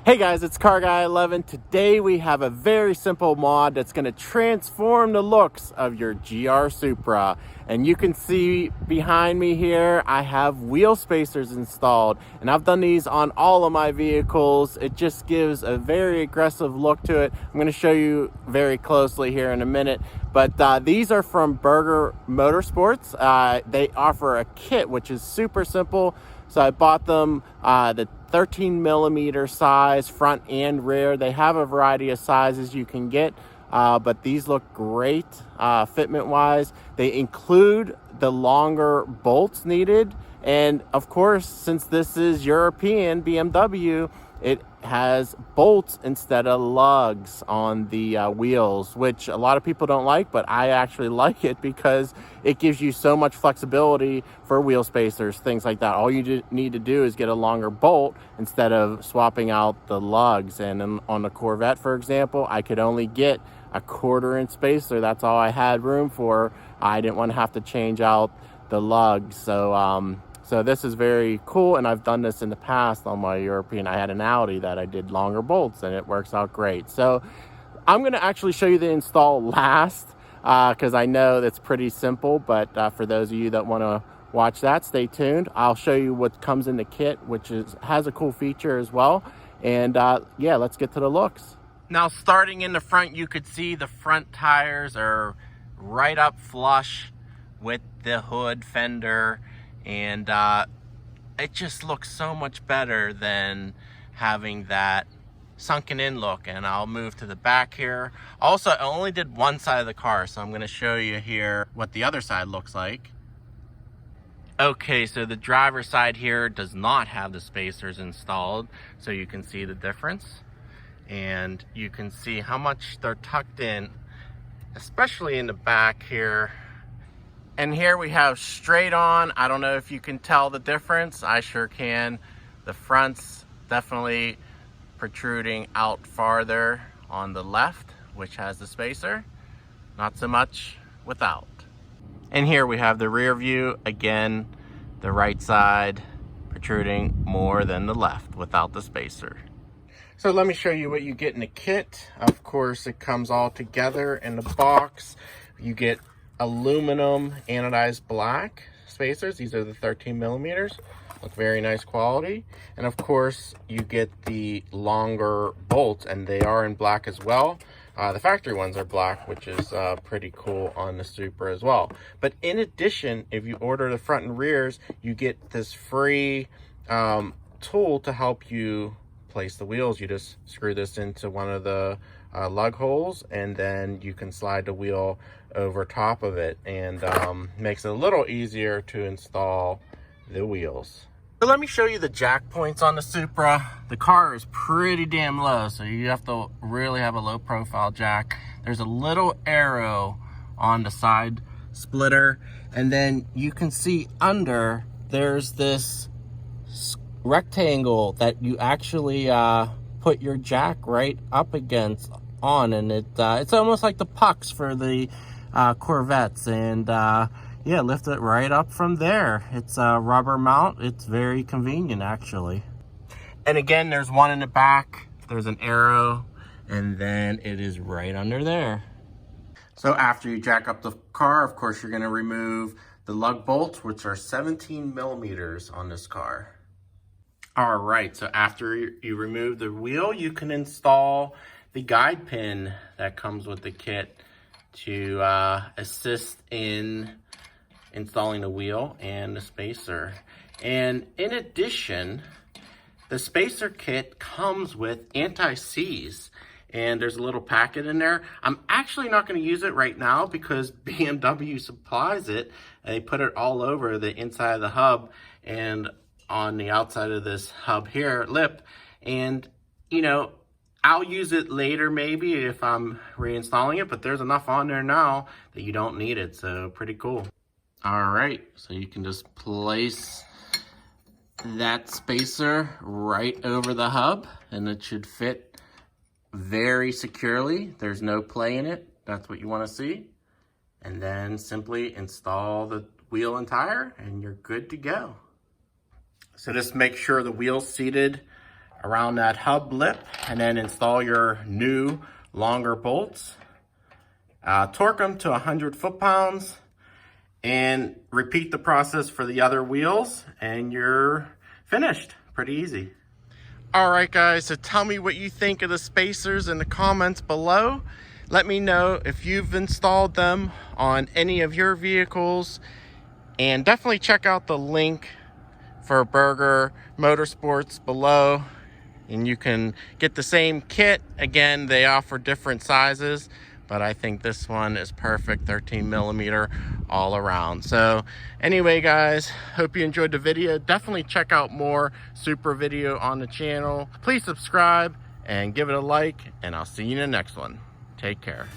Hey guys, it's Car Guy 11. Today we have a very simple mod that's going to transform the looks of your GR Supra. And you can see behind me here, I have wheel spacers installed. And I've done these on all of my vehicles. It just gives a very aggressive look to it. I'm going to show you very closely here in a minute. But these are from Berger Motorsports. They offer a kit, which is super simple. So I bought them the 13 millimeter size, front and rear. They have a variety of sizes you can get, but these look great fitment wise. They include the longer bolts needed. And of course, since this is European BMW, it has bolts instead of lugs on the wheels, which a lot of people don't like, but I actually like it because it gives you so much flexibility for wheel spacers, things like that. All you need to do is get a longer bolt instead of swapping out the lugs. And on the Corvette, for example, I could only get a 1/4 inch spacer. That's all I had room for. I didn't want to have to change out the lugs. So this is very cool, and I've done this in the past on my European. I had an Audi that I did longer bolts, and it works out great. So I'm going to actually show you the install last because I know that's pretty simple, but for those of you that want to watch that, stay tuned. I'll show you what comes in the kit, which has a cool feature as well. And yeah, let's get to the looks. Now, starting in the front, you could see the front tires are right up flush with the hood fender. And it just looks so much better than having that sunken in look. And I'll move to the back here. Also, I only did one side of the car, so I'm going to show you here what the other side looks like. Okay, so the driver's side here does not have the spacers installed, so you can see the difference. And you can see how much they're tucked in, especially in the back here. And here we have straight on. I don't know if you can tell the difference. I sure can. The front's definitely protruding out farther on the left, which has the spacer. Not so much without. And here we have the rear view. Again, the right side protruding more than the left without the spacer. So let me show you what you get in the kit. Of course, it comes all together in the box. You get aluminum anodized black spacers. These are the 13 millimeters. Look very nice quality. And of course, you get the longer bolts, and they are in black as well. The factory ones are black, which is pretty cool on the Supra as well. But in addition, if you order the front and rears, you get this free tool to help you place the wheels. You just screw this into one of the lug holes, and then you can slide the wheel over top of it, and makes it a little easier to install the wheels. So let me show you the jack points on the Supra. The car is pretty damn low, so you have to really have a low profile jack. There's a little arrow on the side splitter, and then you can see under there's this rectangle that you actually put your jack right up against on, and it's almost like the pucks for the Corvettes. And yeah, lift it right up from there. It's a rubber mount. It's very convenient actually. And again, there's one in the back. There's an arrow, and then it is right under there. So after you jack up the car, of course, you're going to remove the lug bolts, which are 17 millimeters on this car. All right, so after you remove the wheel, you can install the guide pin that comes with the kit to assist in installing the wheel and the spacer. And in addition, the spacer kit comes with anti-seize, and there's a little packet in there. I'm actually not going to use it right now because BMW supplies it, and they put it all over the inside of the hub and on the outside of this hub here, lip. And, you know, I'll use it later maybe if I'm reinstalling it, but there's enough on there now that you don't need it, so pretty cool. All right, so you can just place that spacer right over the hub, and it should fit very securely. There's no play in it. That's what you want to see. And then simply install the wheel and tire, and you're good to go. So just make sure the wheel's seated around that hub lip and then install your new longer bolts. Torque them to 100 foot-pounds and repeat the process for the other wheels and you're finished. Pretty easy. All right, guys, so tell me what you think of the spacers in the comments below. Let me know if you've installed them on any of your vehicles, and definitely check out the link for Burger Motorsports below, and you can get the same kit. Again, they offer different sizes, but I think this one is perfect, 13 millimeter all around. So anyway, guys, hope you enjoyed the video. Definitely check out more Supra video on the channel. Please subscribe and give it a like, and I'll see you in the next one. Take care.